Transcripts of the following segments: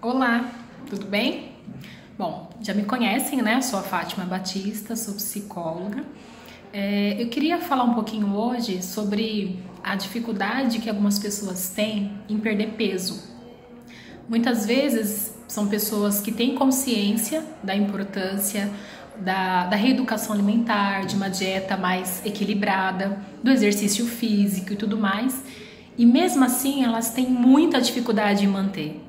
Olá, tudo bem? Bom, já me conhecem, né? Sou a Fátima Batista, sou psicóloga. Eu queria falar um pouquinho hoje sobre a dificuldade que algumas pessoas têm em perder peso. Muitas vezes são pessoas que têm consciência da importância da reeducação alimentar, de uma dieta mais equilibrada, do exercício físico e tudo mais, e mesmo assim elas têm muita dificuldade em manter.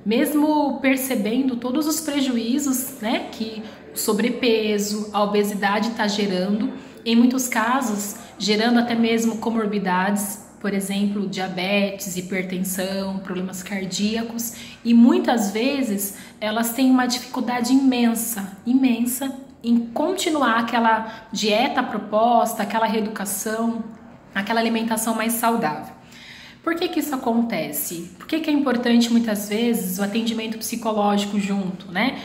Mesmo percebendo todos os prejuízos, né, que o sobrepeso, a obesidade está gerando, em muitos casos gerando até mesmo comorbidades, por exemplo, diabetes, hipertensão, problemas cardíacos, e muitas vezes elas têm uma dificuldade imensa em continuar aquela dieta proposta, aquela reeducação, aquela alimentação mais saudável. Por que isso acontece? Por que é importante muitas vezes o atendimento psicológico junto, né?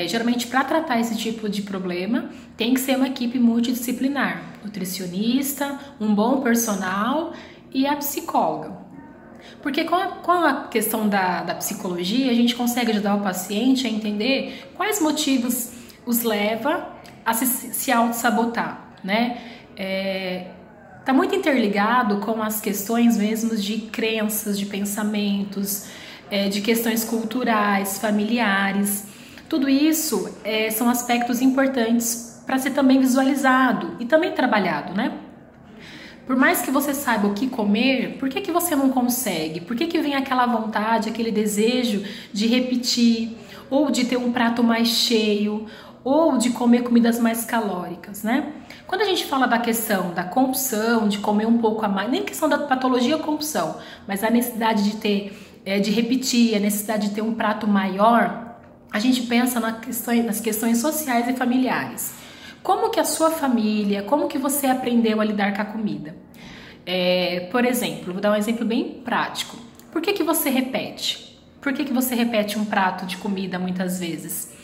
Geralmente para tratar esse tipo de problema tem que ser uma equipe multidisciplinar, nutricionista, um bom personal e a psicóloga. Porque com a questão da psicologia a gente consegue ajudar o paciente a entender quais motivos os leva a se auto-sabotar, né? Está muito interligado com as questões mesmo de crenças, de pensamentos, de questões culturais, familiares. Tudo isso são aspectos importantes para ser também visualizado e também trabalhado, né? Por mais que você saiba o que comer, por que você não consegue? Por que vem aquela vontade, aquele desejo de repetir, ou de ter um prato mais cheio, ou de comer comidas mais calóricas, né? Quando a gente fala da questão da compulsão, de comer um pouco a mais, nem questão da patologia compulsão, mas a necessidade de ter, de repetir, a necessidade de ter um prato maior, a gente pensa nas questões sociais e familiares. Como que a sua família, como que você aprendeu a lidar com a comida? Por exemplo, vou dar um exemplo bem prático. Por que você repete? Por que você repete um prato de comida muitas vezes?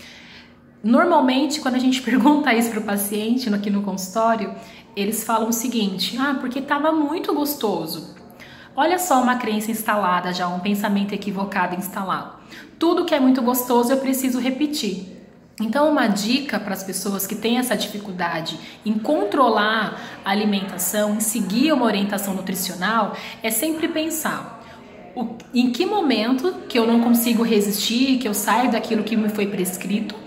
Normalmente, quando a gente pergunta isso para o paciente aqui no consultório, eles falam o seguinte: porque estava muito gostoso. Olha só uma crença instalada já, um pensamento equivocado instalado. Tudo que é muito gostoso eu preciso repetir. Então, uma dica para as pessoas que têm essa dificuldade em controlar a alimentação, em seguir uma orientação nutricional, é sempre pensar: em que momento que eu não consigo resistir, que eu saio daquilo que me foi prescrito,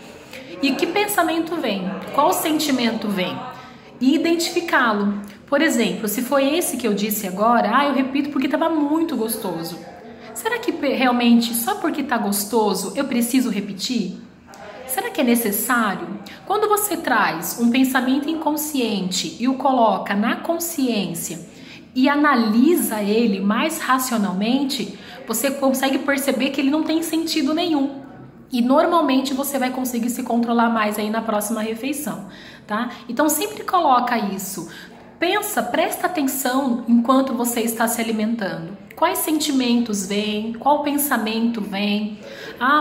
e que pensamento vem, qual sentimento vem, e identificá-lo. Por exemplo, se foi esse que eu disse agora, eu repito porque estava muito gostoso. Será que realmente só porque está gostoso eu preciso repetir? Será que é necessário? Quando você traz um pensamento inconsciente e o coloca na consciência e analisa ele mais racionalmente, você consegue perceber que ele não tem sentido nenhum. E normalmente você vai conseguir se controlar mais aí na próxima refeição, tá? Então sempre coloca isso. Pensa, presta atenção enquanto você está se alimentando. Quais sentimentos vêm? Qual pensamento vem?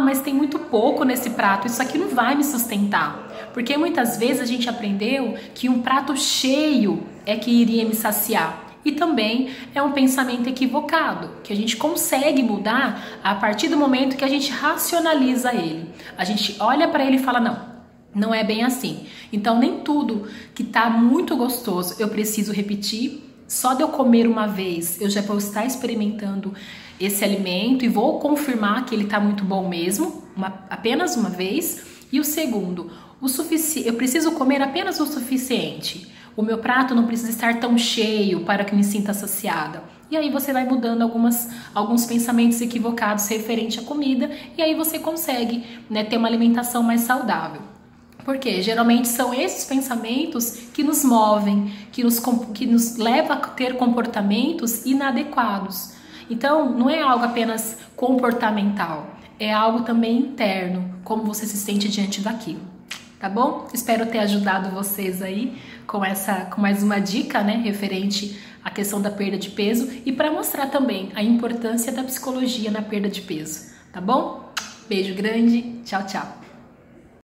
Mas tem muito pouco nesse prato, isso aqui não vai me sustentar. Porque muitas vezes a gente aprendeu que um prato cheio é que iria me saciar. E também é um pensamento equivocado, que a gente consegue mudar a partir do momento que a gente racionaliza ele. A gente olha para ele e fala: não é bem assim. Então nem tudo que tá muito gostoso eu preciso repetir. Só de eu comer uma vez eu já vou estar experimentando esse alimento e vou confirmar que ele tá muito bom mesmo, apenas uma vez. E o segundo, eu preciso comer apenas o suficiente. O meu prato não precisa estar tão cheio para que eu me sinta saciada. E aí você vai mudando alguns pensamentos equivocados referente à comida, e aí você consegue, né, ter uma alimentação mais saudável. Porque geralmente são esses pensamentos que nos movem, que nos levam a ter comportamentos inadequados. Então não é algo apenas comportamental, é algo também interno, como você se sente diante daquilo. Tá bom? Espero ter ajudado vocês aí com mais uma dica, né, referente à questão da perda de peso e para mostrar também a importância da psicologia na perda de peso, tá bom? Beijo grande, tchau, tchau!